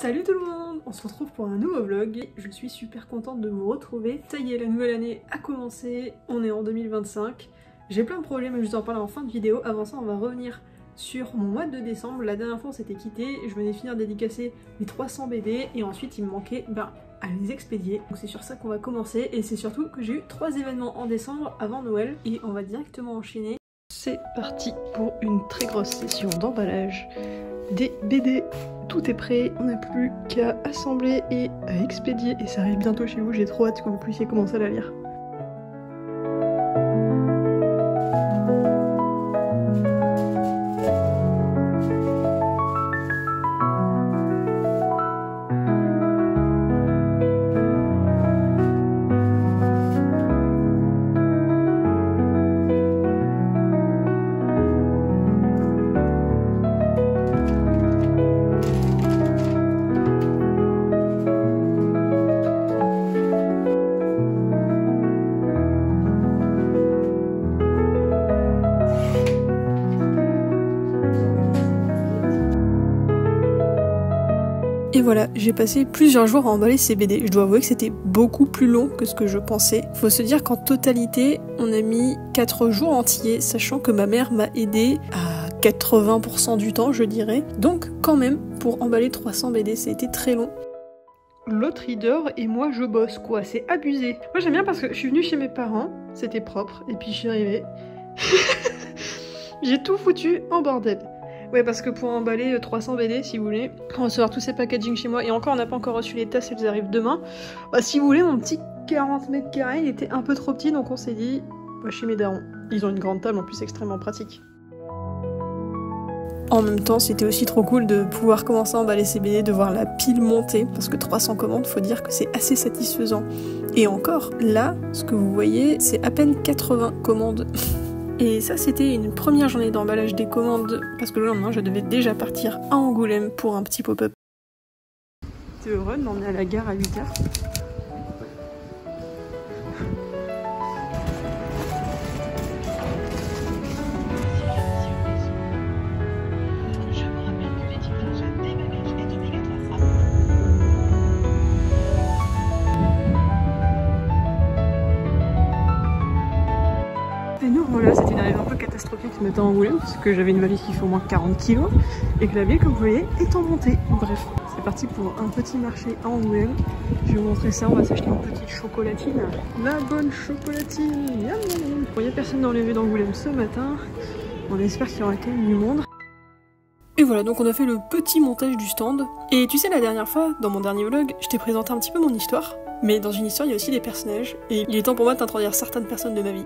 Salut tout le monde! On se retrouve pour un nouveau vlog et je suis super contente de vous retrouver. Ça y est, la nouvelle année a commencé, on est en 2025. J'ai plein de projets mais je vous en parle en fin de vidéo. Avant ça, on va revenir sur mon mois de décembre. La dernière fois on s'était quitté, je venais finir de dédicacer mes 300 BD et ensuite il me manquait à les expédier. Donc c'est sur ça qu'on va commencer et c'est surtout que j'ai eu 3 événements en décembre avant Noël et on va directement enchaîner. C'est parti pour une très grosse session d'emballage des BD. Tout est prêt, on n'a plus qu'à assembler et à expédier et ça arrive bientôt chez vous, j'ai trop hâte que vous puissiez commencer à la lire. Et voilà, j'ai passé plusieurs jours à emballer ces BD. Je dois avouer que c'était beaucoup plus long que ce que je pensais. Faut se dire qu'en totalité, on a mis 4 jours entiers, sachant que ma mère m'a aidé à 80% du temps, je dirais. Donc quand même, pour emballer 300 BD, ça a été très long. L'autre il dort et moi je bosse, quoi, c'est abusé. Moi j'aime bien parce que je suis venue chez mes parents, c'était propre, et puis je suis arrivée. J'ai tout foutu en bordel. Ouais, parce que pour emballer 300 BD, si vous voulez, on va recevoir tous ces packaging chez moi, et encore on n'a pas encore reçu les tasses, elles arrivent demain. Bah si vous voulez, mon petit 40 mètres carrés, il était un peu trop petit, donc on s'est dit, bah, chez mes darons. Ils ont une grande table, en plus extrêmement pratique. En même temps, c'était aussi trop cool de pouvoir commencer à emballer ces BD, de voir la pile monter, parce que 300 commandes, faut dire que c'est assez satisfaisant. Et encore, là, ce que vous voyez, c'est à peine 80 commandes. Et ça, c'était une première journée d'emballage des commandes, parce que le lendemain, je devais déjà partir à Angoulême pour un petit pop-up. T'es heureux de m'emmener à la gare à 8h? Voilà, c'était une arrivée un peu catastrophique ce matin à Angoulême parce que j'avais une valise qui fait au moins 40 kg et que la ville, comme vous voyez, est en montée. Bref, c'est parti pour un petit marché à Angoulême. Je vais vous montrer ça, on va s'acheter une petite chocolatine. La bonne chocolatine, yam. Bon, il n'y a personne dans les rues d'Angoulême ce matin. On espère qu'il y aura quand même du monde. Et voilà, donc on a fait le petit montage du stand. Et tu sais, la dernière fois, dans mon dernier vlog, je t'ai présenté un petit peu mon histoire. Mais dans une histoire, il y a aussi des personnages. Et il est temps pour moi d'introduire certaines personnes de ma vie.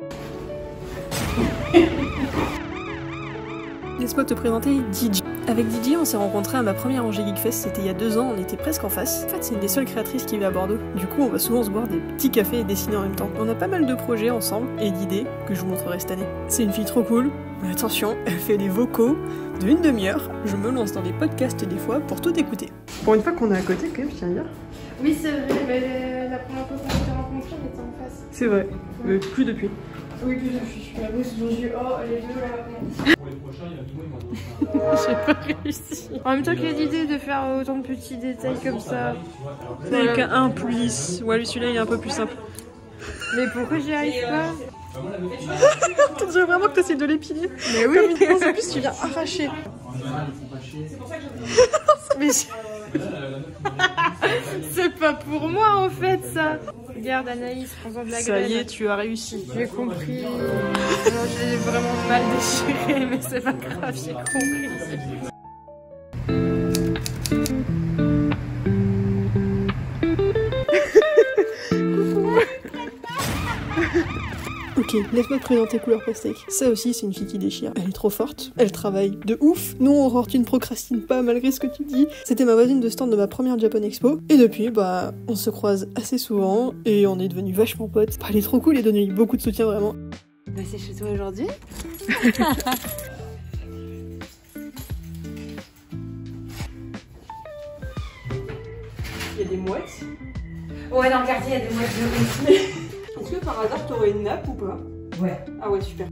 Laisse-moi te présenter DJ. Avec DJ, on s'est rencontrés à ma première Angers Geek Fest, c'était il y a 2 ans, on était presque en face. En fait, c'est une des seules créatrices qui vit à Bordeaux. Du coup, on va souvent se boire des petits cafés et dessiner en même temps. On a pas mal de projets ensemble et d'idées que je vous montrerai cette année. C'est une fille trop cool, mais attention, elle fait des vocaux de 1 demi-heure. Je me lance dans des podcasts des fois pour tout écouter. Pour une fois qu'on est à côté, quand même, je tiens à dire. Oui, c'est vrai, mais la première fois qu'on s'est rencontrés, on était en face. C'est vrai, mais plus depuis. Oui, plus depuis. La bosse, ils ont dit, oh, les deux là. Pour les prochains, il y a du moins, J'ai pas réussi. En même temps que l'idée de faire autant de petits détails comme ça. C'est avec un plus. Ouais, lui, celui-là, il est un peu plus simple. Mais pourquoi j'y arrive pas? Tu dirais vraiment que t'essayes de l'épiler. Mais oui. Comme une dépense en plus, tu viens arracher. Mais c'est pas pour moi en fait ça. Regarde Anaïs, prends-en de la graine. ça y est, tu as réussi. J'ai compris. J'ai vraiment mal déchiré, mais c'est pas grave, j'ai compris. Ok, laisse-moi te présenter Couleur Pastèque. Ça aussi, c'est une fille qui déchire. Elle est trop forte, elle travaille de ouf. Non, Aurore, tu ne procrastines pas malgré ce que tu dis. C'était ma voisine de stand de ma première Japan Expo. Et depuis, bah, on se croise assez souvent et on est devenus vachement potes. Bah, elle est trop cool et donne beaucoup de soutien, vraiment. Bah, c'est chez toi aujourd'hui. Il y a des mouettes. Ouais, dans le quartier, il y a des mouettes de ouf. Est-ce que par hasard, t'aurais une nappe ou pas? Ouais. Ah ouais, super.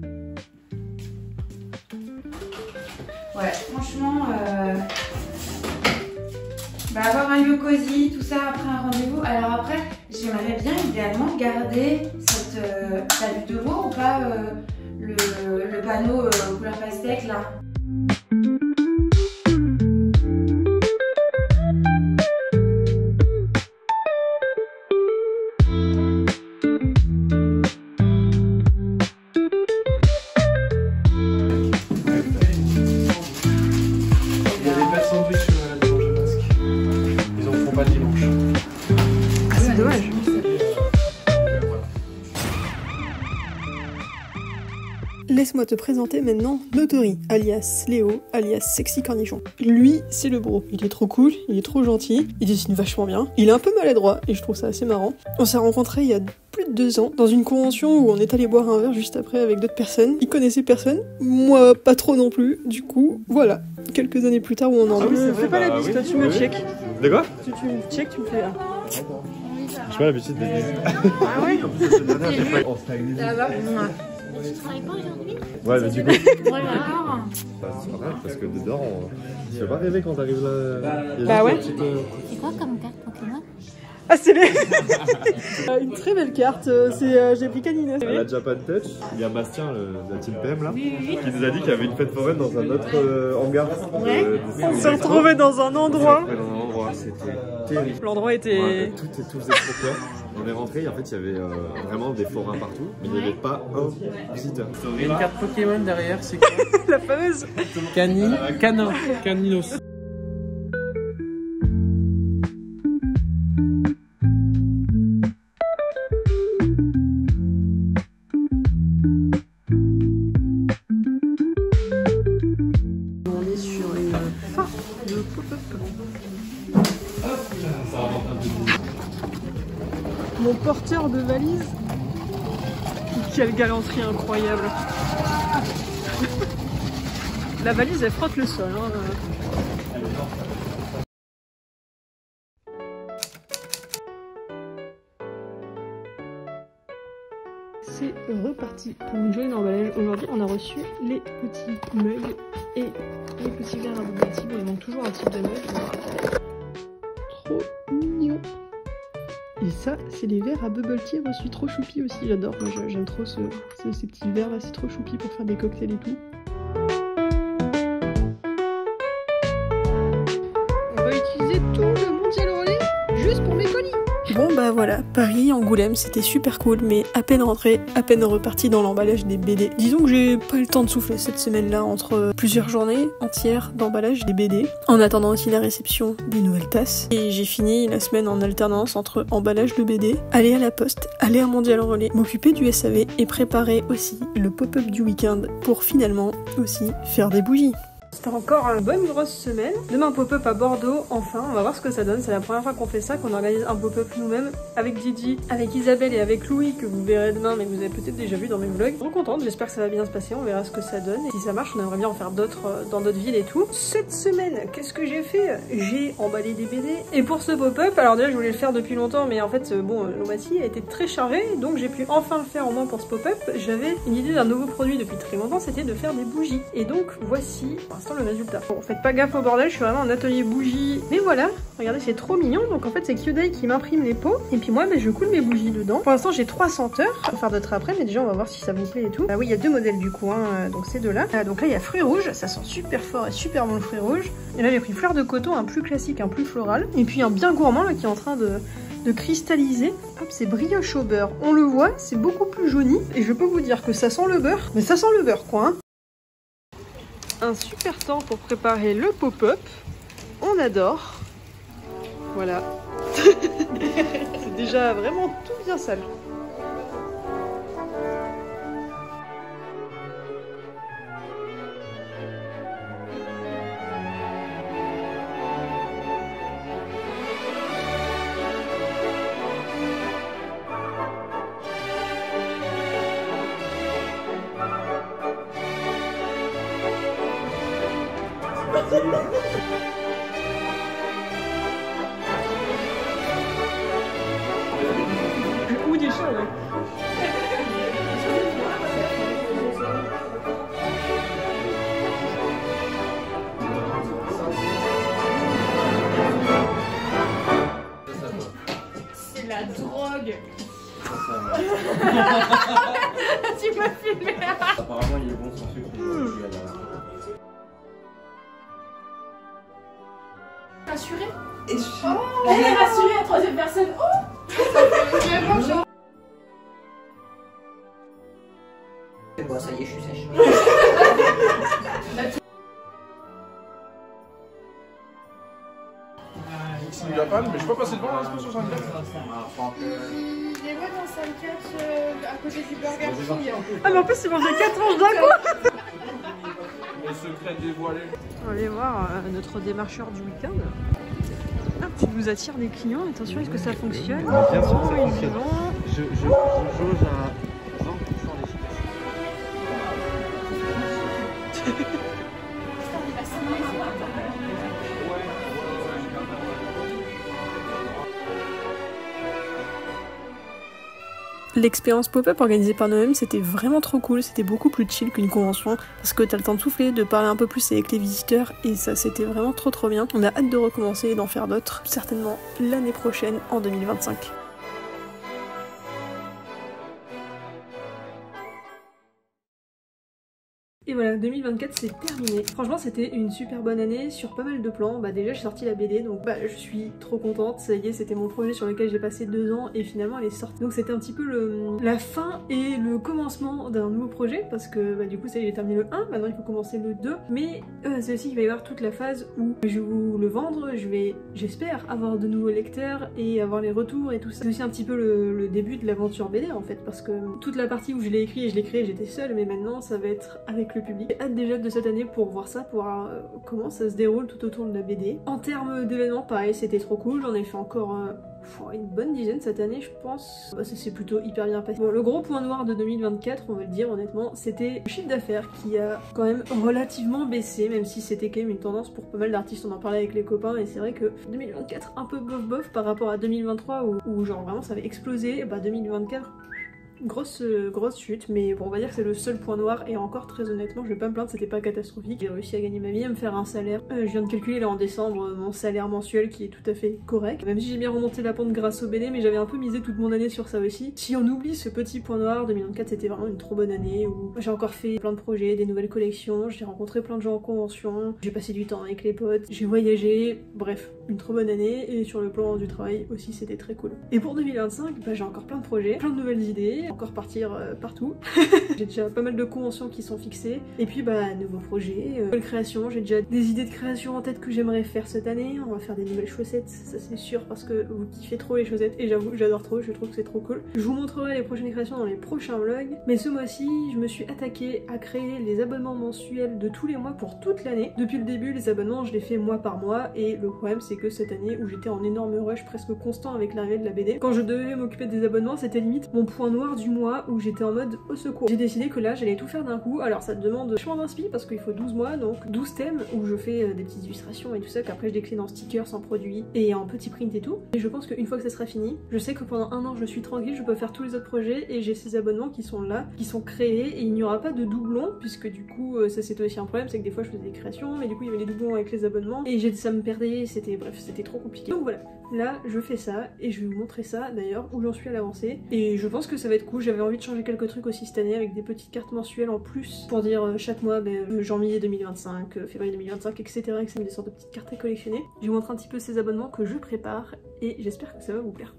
Ouais, franchement, Bah, avoir un lieu cosy, tout ça après un rendez-vous. Alors après, j'aimerais bien idéalement garder cette... t'as vu de l'eau ou pas le panneau couleur pastèque là? Il y a des pâtes sandwich à la Dimanche à Masque. Ils en font pas le dimanche. Ah, c'est dommage. Laisse-moi te présenter maintenant Notori, alias Léo, alias Sexy Cornichon. Lui, c'est le bro. Il est trop cool, il est trop gentil, il dessine vachement bien. Il est un peu maladroit et je trouve ça assez marrant. On s'est rencontrés il y a plus de 2 ans dans une convention où on est allé boire un verre juste après avec d'autres personnes. Il connaissait personne, moi pas trop non plus. Du coup, voilà. Quelques années plus tard où on en est. Fais pas la bise, toi tu me check. De quoi? Tu me check, tu me fais là. J'ai pas l'habitude de dire. Ah ouais? On stagne. Ça va? Tu travailles pas aujourd'hui? Ouais, mais du coup. Voilà. C'est pas grave parce que dedans, tu fais pas rêver quand t'arrives là. Il y a Bah ouais. juste une petite, C'est quoi comme carte Pokémon? Ah, c'est les... Une très belle carte, j'ai pris Canina. À la Japan Touch, il y a Bastien, de la team PM là, qui nous a dit qu'il y avait une fête foraine dans un autre hangar. On s'est retrouvés dans un endroit. Dans un endroit, c'était terrible. L'endroit était... Ouais, tout faisait trop peur. On est rentré, en fait, il y avait vraiment des forains partout, mais il n'y avait pas un visiteur. Il y a une carte Pokémon derrière, c'est quoi? La fameuse. Caninos. On est sur une fin de pop-up. Mon porteur de valise. Quelle galanterie incroyable. La valise, elle frotte le sol. Hein. C'est reparti pour une journée d'emballage. Aujourd'hui, on a reçu les petits mugs et les petits verres à bubble tea. Bon, il manque toujours un type de mug. Trop mignon. Et ça, c'est les verres à bubble tea reçus. Trop choupi aussi, j'adore. Moi, j'aime trop ces petits verres là, c'est trop choupi pour faire des cocktails et tout. On va utiliser tout le mondial relais juste pour mes colis. Bon bah voilà, Paris, Angoulême, c'était super cool, mais à peine rentré, à peine reparti dans l'emballage des BD. Disons que j'ai pas le temps de souffler cette semaine-là entre plusieurs journées entières d'emballage des BD, en attendant aussi la réception des nouvelles tasses. Et j'ai fini la semaine en alternance entre emballage de BD, aller à la poste, aller à Mondial Relais, m'occuper du SAV et préparer aussi le pop-up du week-end pour finalement aussi faire des bougies. C'était encore une bonne grosse semaine. Demain pop-up à Bordeaux, enfin, on va voir ce que ça donne. C'est la première fois qu'on fait ça, qu'on organise un pop-up nous-mêmes avec Gigi, avec Isabelle et avec Louis, que vous verrez demain, mais que vous avez peut-être déjà vu dans mes vlogs. Trop contente, j'espère que ça va bien se passer, on verra ce que ça donne. Et si ça marche, on aimerait bien en faire d'autres dans d'autres villes et tout. Cette semaine, qu'est-ce que j'ai fait? J'ai emballé des BD. Et pour ce pop-up, alors déjà je voulais le faire depuis longtemps, mais en fait, bon, Lomati a été très chargé, donc j'ai pu enfin le faire au moins pour ce pop-up. J'avais une idée d'un nouveau produit depuis très longtemps, c'était de faire des bougies. Et donc, voici pour l'instant le résultat. Bon, faites pas gaffe au bordel, je suis vraiment en atelier bougie. Mais voilà, regardez, c'est trop mignon. Donc en fait, c'est Kyodai qui m'imprime les pots. Et puis moi, je coule mes bougies dedans. Pour l'instant, j'ai 3 senteurs. On va faire d'autres après, mais déjà, on va voir si ça vous plaît et tout. Ah oui, il y a 2 modèles du coup, hein, donc ces deux-là. Donc là, il y a fruits rouges. Ça sent super fort et super bon le fruit rouge. Et là, j'ai pris fleur de coton, un plus classique, un plus floral. Et puis un bien gourmand là qui est en train de cristalliser. Hop, c'est brioche au beurre. On le voit, c'est beaucoup plus jauni. Et je peux vous dire que ça sent le beurre. Mais ça sent le beurre, quoi, hein. Un super temps pour préparer le pop-up. On adore. Voilà. C'est déjà vraiment tout bien sale. Ou des chats, ouais. vlog. Ça, Tu m'as filmé. apparemment, il est bon sans sucre. Il a la- Rassurée. Et je suis... Elle est rassurée à troisième personne. Oh, ça fait vraiment genre. Bon, ça y est, je suis sèche. Il a pas, mais je peux passer devant là, c'est 64. Il est dans salle 4 à côté du Burger King. Ah mais en plus il mangeait 4 tranches d'un coup. Le secret dévoilé. On va aller voir notre démarcheur du week-end. Hop, tu nous attires des clients, attention, est-ce que ça fonctionne? Bien sûr, ça Oh, ils fonctionne. ont- Je jauge à 20% d'efficacité. L'expérience pop-up organisée par nous-mêmes, c'était vraiment trop cool, c'était beaucoup plus chill qu'une convention, parce que t'as le temps de souffler, de parler un peu plus avec les visiteurs, et ça c'était vraiment trop bien. On a hâte de recommencer et d'en faire d'autres, certainement l'année prochaine, en 2025. Et voilà, 2024 c'est terminé. Franchement c'était une super bonne année sur pas mal de plans. Bah déjà j'ai sorti la BD donc je suis trop contente. Ça y est, c'était mon projet sur lequel j'ai passé 2 ans et finalement elle est sortie. Donc c'était un petit peu la fin et le commencement d'un nouveau projet parce que du coup ça y est, j'ai terminé le 1, maintenant il faut commencer le 2. Mais c'est aussi qu'il va y avoir toute la phase où je vais vous le vendre, je vais, j'espère, avoir de nouveaux lecteurs et avoir les retours et tout ça. C'est aussi un petit peu le début de l'aventure BD en fait parce que toute la partie où je l'ai écrit et je l'ai créé j'étais seule, mais maintenant ça va être avec le public. J'ai hâte déjà de cette année pour voir ça, pour voir comment ça se déroule tout autour de la BD. En termes d'événements, pareil, c'était trop cool. J'en ai fait encore une bonne dizaine cette année, je pense. Ça s'est plutôt hyper bien passé. Bon, le gros point noir de 2024, on va le dire honnêtement, c'était le chiffre d'affaires qui a quand même relativement baissé, même si c'était quand même une tendance pour pas mal d'artistes. On en parlait avec les copains et c'est vrai que 2024 un peu bof par rapport à 2023 où genre vraiment ça avait explosé. 2024... Grosse chute, mais bon, on va dire que c'est le seul point noir et encore très honnêtement je vais pas me plaindre, c'était pas catastrophique. J'ai réussi à gagner ma vie, à me faire un salaire. Je viens de calculer là en décembre mon salaire mensuel qui est tout à fait correct, même si j'ai bien remonté la pente grâce au BD, mais j'avais un peu misé toute mon année sur ça aussi. Si on oublie ce petit point noir, 2024 c'était vraiment une trop bonne année où j'ai encore fait plein de projets, des nouvelles collections, j'ai rencontré plein de gens en convention, j'ai passé du temps avec les potes, j'ai voyagé, bref, une trop bonne année. Et sur le plan du travail aussi c'était très cool. Et pour 2025, j'ai encore plein de projets, plein de nouvelles idées, encore partir partout. J'ai déjà pas mal de conventions qui sont fixées. Et puis nouveaux projets, nouvelles créations. J'ai déjà des idées de création en tête que j'aimerais faire cette année. On va faire des nouvelles chaussettes, ça c'est sûr parce que vous kiffez trop les chaussettes et j'avoue j'adore trop, je trouve que c'est trop cool. Je vous montrerai les prochaines créations dans les prochains vlogs. Mais ce mois-ci, je me suis attaquée à créer les abonnements mensuels de tous les mois pour toute l'année. Depuis le début, les abonnements je les fais mois par mois et le problème c'est que cette année où j'étais en énorme rush presque constant avec l'arrivée de la BD, quand je devais m'occuper des abonnements, c'était limite mon point noir du mois où j'étais en mode au secours. J'ai décidé que là j'allais tout faire d'un coup. Alors ça demande vachement d'inspi parce qu'il faut 12 mois, donc 12 thèmes où je fais des petites illustrations et tout ça qu'après je décline en stickers, en produits et en petits print et tout. Et je pense qu'une fois que ça sera fini, je sais que pendant un an je suis tranquille, je peux faire tous les autres projets et j'ai ces abonnements qui sont là, qui sont créés et il n'y aura pas de doublons puisque du coup ça c'était aussi un problème, c'est que des fois je faisais des créations mais du coup il y avait des doublons avec les abonnements et ça me perdait, c'était trop compliqué. Donc voilà, là je fais ça et je vais vous montrer ça d'ailleurs où j'en suis à l'avancée et je pense que ça va être cool. J'avais envie de changer quelques trucs aussi cette année avec des petites cartes mensuelles en plus pour dire chaque mois janvier 2025, février 2025, etc. Des sortes de petites cartes à collectionner. Je vous montre un petit peu ces abonnements que je prépare et j'espère que ça va vous plaire.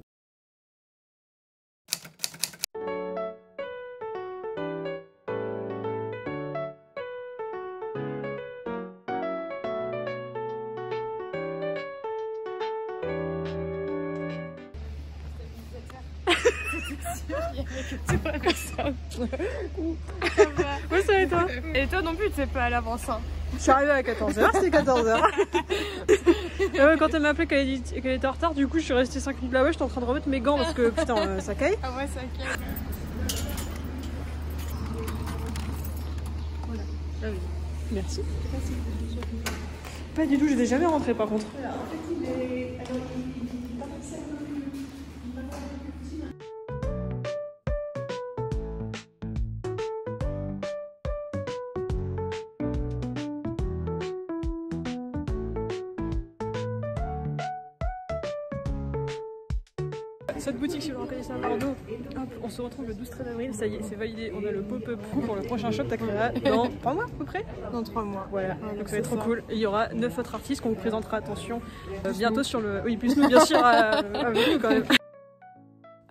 C'est pas comme ça. Ouais, ça va et toi? Et toi non plus, tu sais pas à l'avance. Hein. Je suis arrivée à 14h, c'était 14h. Quand elle m'a appelé qu'elle était en retard, du coup je suis restée 5 minutes là-bas, j'étais en train de remettre mes gants parce que putain ça caille. Ah ouais, ça caille. Voilà. Ah oui. Merci. Pas du tout, j'étais jamais rentrée par contre. cette boutique, si vous reconnaissez à Bordeaux, hop, on se retrouve le 12-13 avril, ça y est, c'est validé. On a le pop-up pour le prochain shop Takara dans 3 mois à peu près. Dans 3 mois. Voilà, donc ça va être trop cool. Et il y aura 9 autres artistes qu'on vous présentera, attention, bientôt sur le... Oui, plus nous bien sûr avec nous quand même.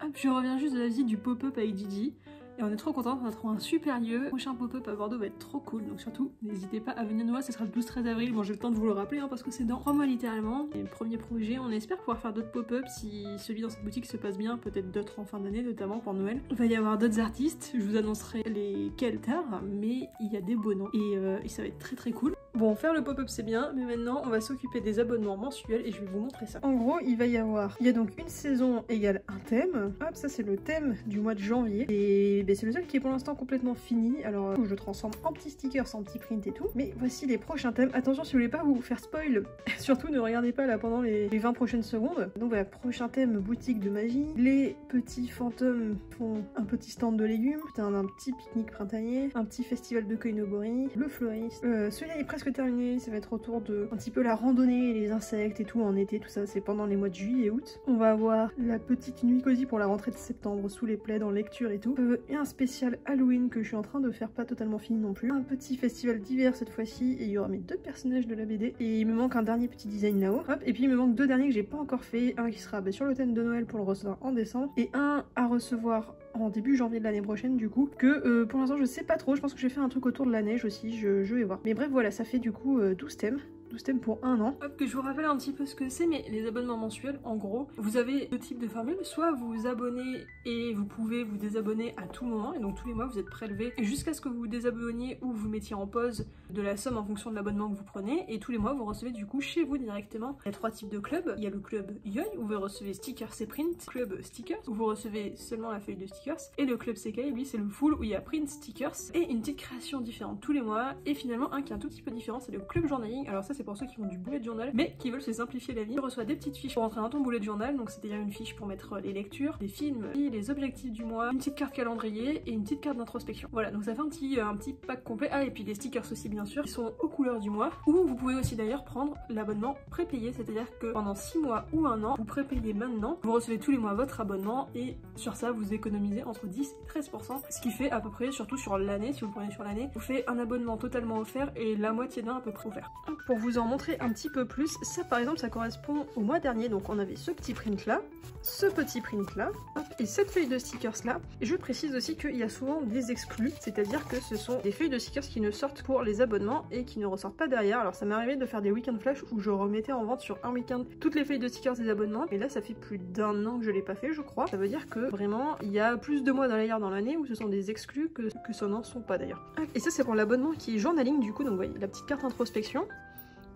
Hop, je reviens juste de la visite du pop-up avec Gigi. Et on est trop contents, on a trouvé un super lieu. Le prochain pop-up à Bordeaux va être trop cool, donc surtout n'hésitez pas à venir nous voir, ce sera le 12-13 avril. Bon, j'ai le temps de vous le rappeler hein, parce que c'est dans 3 mois littéralement. Et le premier projet, on espère pouvoir faire d'autres pop-up si celui dans cette boutique se passe bien, peut-être d'autres en fin d'année, notamment pour Noël. Il va y avoir d'autres artistes, je vous annoncerai lesquels tard, mais il y a des beaux noms et ça va être très très cool. Bon, faire le pop-up c'est bien, mais maintenant on va s'occuper des abonnements mensuels et je vais vous montrer ça. En gros, il y a donc une saison égale un thème. Hop, ça c'est le thème du mois de janvier. Et c'est le seul qui est pour l'instant complètement fini. Alors, je le transforme en petits stickers, en petits prints et tout. Mais voici les prochains thèmes. Attention, si vous voulez pas vous faire spoil, surtout ne regardez pas là pendant les 20 prochaines secondes. Donc voilà, prochain thème, boutique de magie. Les petits fantômes font un petit stand de légumes. Un petit pique-nique printanier. Un petit festival de koinobori. Le fleuriste. Celui-là est presque terminé, ça va être autour de un petit peu la randonnée, les insectes et tout en été, tout ça c'est pendant les mois de juillet et août. On va avoir la petite nuit cosy pour la rentrée de septembre sous les plaids en lecture et tout. Et un spécial Halloween que je suis en train de faire, pas totalement fini non plus. Un petit festival d'hiver cette fois-ci et il y aura mes 2 personnages de la BD et il me manque un dernier petit design là-haut. Hop, et puis il me manque 2 derniers que j'ai pas encore fait, un qui sera sur le thème de Noël pour le recevoir en décembre et un à recevoir en début janvier de l'année prochaine du coup, que pour l'instant je sais pas trop, je pense que je vais faire un truc autour de la neige aussi, je vais voir. Mais bref voilà, ça fait du coup 12 thèmes. 12 thèmes pour 1 an. Hop, que je vous rappelle un petit peu ce que c'est, mais les abonnements mensuels, en gros, vous avez 2 types de formules. Soit vous vous abonnez et vous pouvez vous désabonner à tout moment, et donc tous les mois vous êtes prélevé jusqu'à ce que vous vous désabonniez ou vous mettiez en pause de la somme en fonction de l'abonnement que vous prenez, et tous les mois vous recevez du coup chez vous directement. Il y a 3 types de clubs. Il y a le club Yoi où vous recevez stickers et print, club stickers où vous recevez seulement la feuille de stickers, et le club Sekai, lui c'est le full où il y a print, stickers et une petite création différente tous les mois, et finalement un qui est un tout petit peu différent, c'est le club journaling. Alors ça c'est pour ceux qui font du bullet journal mais qui veulent se simplifier la vie. Tu reçois des petites fiches pour rentrer dans ton bullet journal, donc c'est-à-dire une fiche pour mettre les lectures, les films, les objectifs du mois, une petite carte calendrier et une petite carte d'introspection. Voilà, donc ça fait un petit pack complet. Ah, et puis les stickers aussi bien sûr, qui sont aux couleurs du mois, ou vous pouvez aussi d'ailleurs prendre l'abonnement prépayé, c'est-à-dire que pendant 6 mois ou 1 an, vous prépayez maintenant, vous recevez tous les mois votre abonnement et sur ça vous économisez entre 10 et 13%, ce qui fait à peu près, surtout sur l'année, si vous le prenez sur l'année, vous fait un abonnement totalement offert et la moitié d'un à peu près offert. Pour vous en montrer un petit peu plus, ça par exemple ça correspond au mois dernier, donc on avait ce petit print là, ce petit print là, et cette feuille de stickers là. Et je précise aussi qu'il y a souvent des exclus, c'est-à-dire que ce sont des feuilles de stickers qui ne sortent pour les abonnements et qui ne ressortent pas derrière. Alors ça m'est arrivé de faire des week-end flash où je remettais en vente sur un week-end toutes les feuilles de stickers des abonnements, et là ça fait plus d'1 an que je l'ai pas fait je crois. Ça veut dire que vraiment il y a plus de mois dans l'année où ce sont des exclus que ce n'en sont pas d'ailleurs. Et ça c'est pour l'abonnement qui est journaling du coup, donc vous voyez la petite carte introspection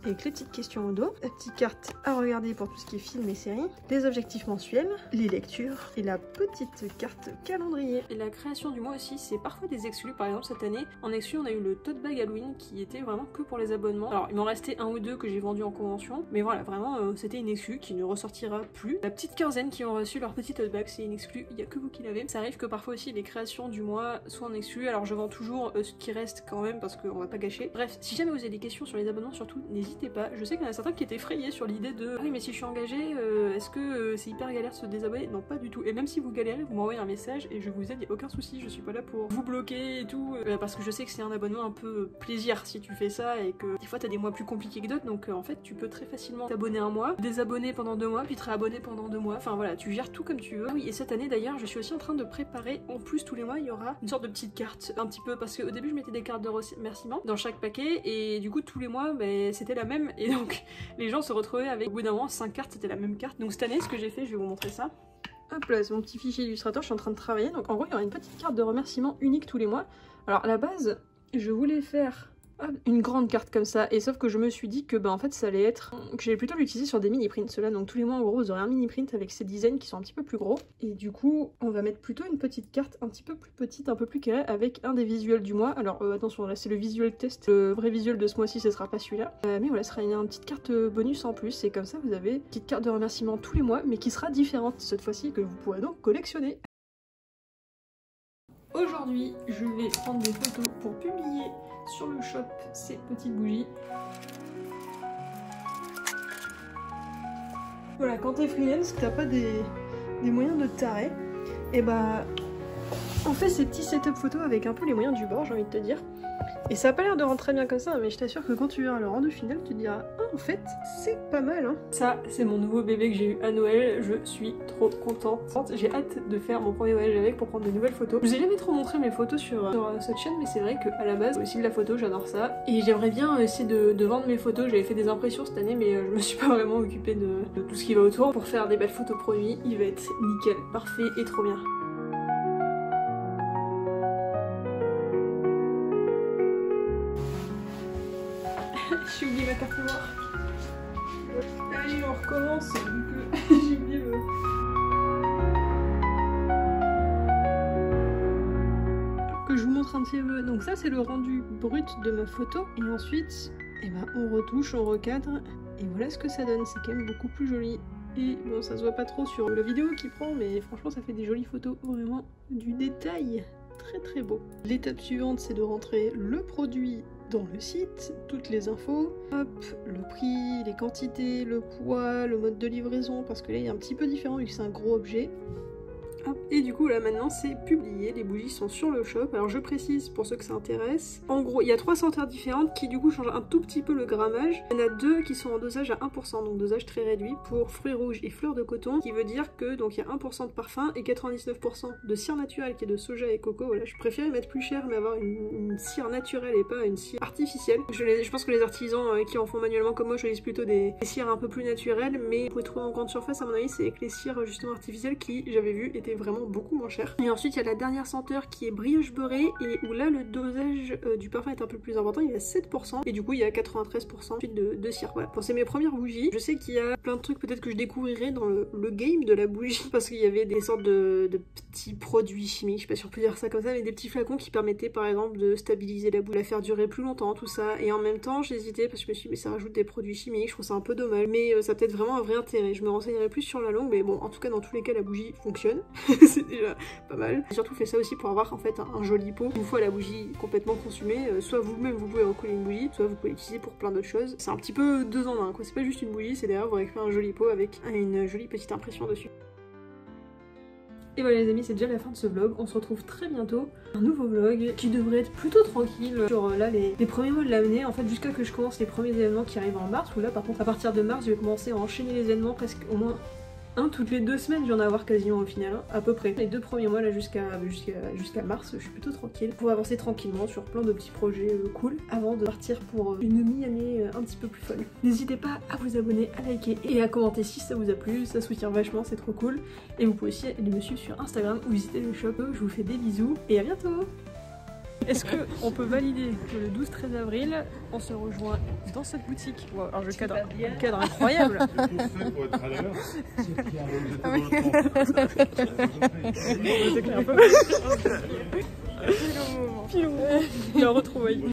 avec les petites questions au dos, la petite carte à regarder pour tout ce qui est film et séries, les objectifs mensuels, les lectures et la petite carte calendrier. Et la création du mois aussi, c'est parfois des exclus. Par exemple cette année, en exclu on a eu le tote bag Halloween qui était vraiment que pour les abonnements. Alors il m'en restait 1 ou 2 que j'ai vendu en convention, mais voilà, vraiment c'était une exclu qui ne ressortira plus. La petite quinzaine qui ont reçu leur petit tote bag, c'est une exclu, il n'y a que vous qui l'avez. Ça arrive que parfois aussi les créations du mois soient en exclu, alors je vends toujours ce qui reste quand même parce qu'on va pas gâcher. Bref, si jamais vous avez des questions sur les abonnements, surtout n'hésitez pas. Je sais qu'il y en a certains qui étaient effrayés sur l'idée de ah oui mais si je suis engagée, est-ce que c'est hyper galère de se désabonner? Non, pas du tout. Et même si vous galérez, vous m'envoyez un message et je vous aide, y a aucun souci, je suis pas là pour vous bloquer et tout, parce que je sais que c'est un abonnement un peu plaisir si tu fais ça et que des fois t'as des mois plus compliqués que d'autres, donc en fait tu peux très facilement t'abonner un mois, désabonner pendant 2 mois, puis te réabonner pendant 2 mois, enfin voilà, tu gères tout comme tu veux. Ah oui, et cette année d'ailleurs je suis aussi en train de préparer, en plus tous les mois il y aura une sorte de petite carte, un petit peu, parce qu'au début je mettais des cartes de remerciement dans chaque paquet et du coup tous les mois c'était la même, et donc les gens se retrouvaient avec au bout d'un moment 5 cartes, c'était la même carte. Donc cette année ce que j'ai fait, je vais vous montrer ça. Hop là, c'est mon petit fichier Illustrator, je suis en train de travailler. Donc en gros il y aura une petite carte de remerciement unique tous les mois. Alors à la base je voulais faire une grande carte comme ça, et sauf que je me suis dit que en fait ça allait être, que j'allais plutôt l'utiliser sur des mini prints ceux-là, donc tous les mois en gros vous aurez un mini print avec ces designs qui sont un petit peu plus gros, et du coup on va mettre plutôt une petite carte un petit peu plus petite, un peu plus carrée, avec un des visuels du mois. Alors attention, là c'est le visuel test, le vrai visuel de ce mois-ci ce sera pas celui-là, mais voilà, ce sera une petite carte bonus en plus, et comme ça vous avez une petite carte de remerciement tous les mois, mais qui sera différente cette fois-ci, que vous pourrez donc collectionner. Aujourd'hui, je vais prendre des photos pour publier sur le shop ces petites bougies. Voilà, quand t'es freelance, t'as pas des des moyens de taré. Et bah on fait ces petits setup photos avec un peu les moyens du bord, j'ai envie de te dire. Et ça a pas l'air de rendre très bien comme ça, mais je t'assure que quand tu verras le rendu final, tu te diras « Ah, en fait, c'est pas mal, hein !» Ça, c'est mon nouveau bébé que j'ai eu à Noël. Je suis trop contente. J'ai hâte de faire mon premier voyage avec pour prendre de nouvelles photos. Je vous ai jamais trop montré mes photos sur cette chaîne, mais c'est vrai qu'à la base, aussi de la photo, j'adore ça. Et j'aimerais bien essayer de vendre mes photos. J'avais fait des impressions cette année, mais je me suis pas vraiment occupée de tout ce qui va autour. Pour faire des belles photos produits, il va être nickel, parfait et trop bien. J'ai oublié ma carte mémoire. Allez, on recommence vu que j'ai oublié le... Que je vous montre un petit peu. Donc ça c'est le rendu brut de ma photo. Et ensuite, eh ben, on retouche, on recadre. Et voilà ce que ça donne. C'est quand même beaucoup plus joli. Et bon, ça se voit pas trop sur la vidéo qui prend, mais franchement ça fait des jolies photos. Vraiment du détail. Très très beau. L'étape suivante c'est de rentrer le produit dans le site, toutes les infos, hop, le prix, les quantités, le poids, le mode de livraison, parce que là il est un petit peu différent vu que c'est un gros objet. Hop. Et du coup là maintenant c'est publié, les bougies sont sur le shop. Alors je précise pour ceux que ça intéresse, en gros il y a 3 senteurs différentes qui du coup changent un tout petit peu le grammage. Il y en a 2 qui sont en dosage à 1%, donc dosage très réduit pour fruits rouges et fleurs de coton, qui veut dire que donc il y a 1% de parfum et 99% de cire naturelle qui est de soja et coco. Voilà, je préfère mettre plus cher mais avoir une cire naturelle et pas une cire artificielle. Je pense que les artisans qui en font manuellement comme moi choisissent plutôt des cires un peu plus naturelles, mais vous pouvez trouver en grande surface à mon avis c'est avec les cires justement artificielles qui j'avais vu étaient vraiment beaucoup moins cher. Et ensuite il y a la dernière senteur qui est brioche beurrée et où là le dosage du parfum est un peu plus important, il est à 7% et du coup il y a 93% de cire. Voilà, pour c'est mes premières bougies. Je sais qu'il y a plein de trucs peut-être que je découvrirai dans le game de la bougie parce qu'il y avait des sortes de petits produits chimiques, je sais pas si on peut dire ça comme ça, mais des petits flacons qui permettaient par exemple de stabiliser la bougie, la faire durer plus longtemps, tout ça. Et en même temps j'hésitais parce que je me suis dit mais ça rajoute des produits chimiques, je trouve ça un peu dommage, mais ça a peut-être vraiment un vrai intérêt. Je me renseignerai plus sur la longue, mais bon en tout cas dans tous les cas la bougie fonctionne. C'est déjà pas mal. J'ai surtout fait ça aussi pour avoir en fait un joli pot. Une fois la bougie complètement consumée, soit vous-même vous pouvez recoller une bougie, soit vous pouvez l'utiliser pour plein d'autres choses. C'est un petit peu 2 en 1 quoi, c'est pas juste une bougie, c'est derrière vous récupérez un joli pot avec une jolie petite impression dessus. Et voilà les amis, c'est déjà la fin de ce vlog, on se retrouve très bientôt. Un nouveau vlog qui devrait être plutôt tranquille sur là les premiers mois de l'année, en fait jusqu'à que je commence les premiers événements qui arrivent en mars, où là par contre à partir de mars je vais commencer à enchaîner les événements presque au moins toutes les 2 semaines, je vais en avoir quasiment au final, à peu près. Les 2 premiers mois là jusqu'à mars, je suis plutôt tranquille pour avancer tranquillement sur plein de petits projets cool avant de partir pour une mi-année un petit peu plus folle. N'hésitez pas à vous abonner, à liker et à commenter si ça vous a plu, ça soutient vachement, c'est trop cool. Et vous pouvez aussi aller me suivre sur Instagram ou visiter le shop. Je vous fais des bisous et à bientôt. Est-ce qu'on peut valider que le 12-13 avril, on se rejoint dans cette boutique? Wow, alors je cadre, un cadre incroyable. Pile au moment. La retrouvaille.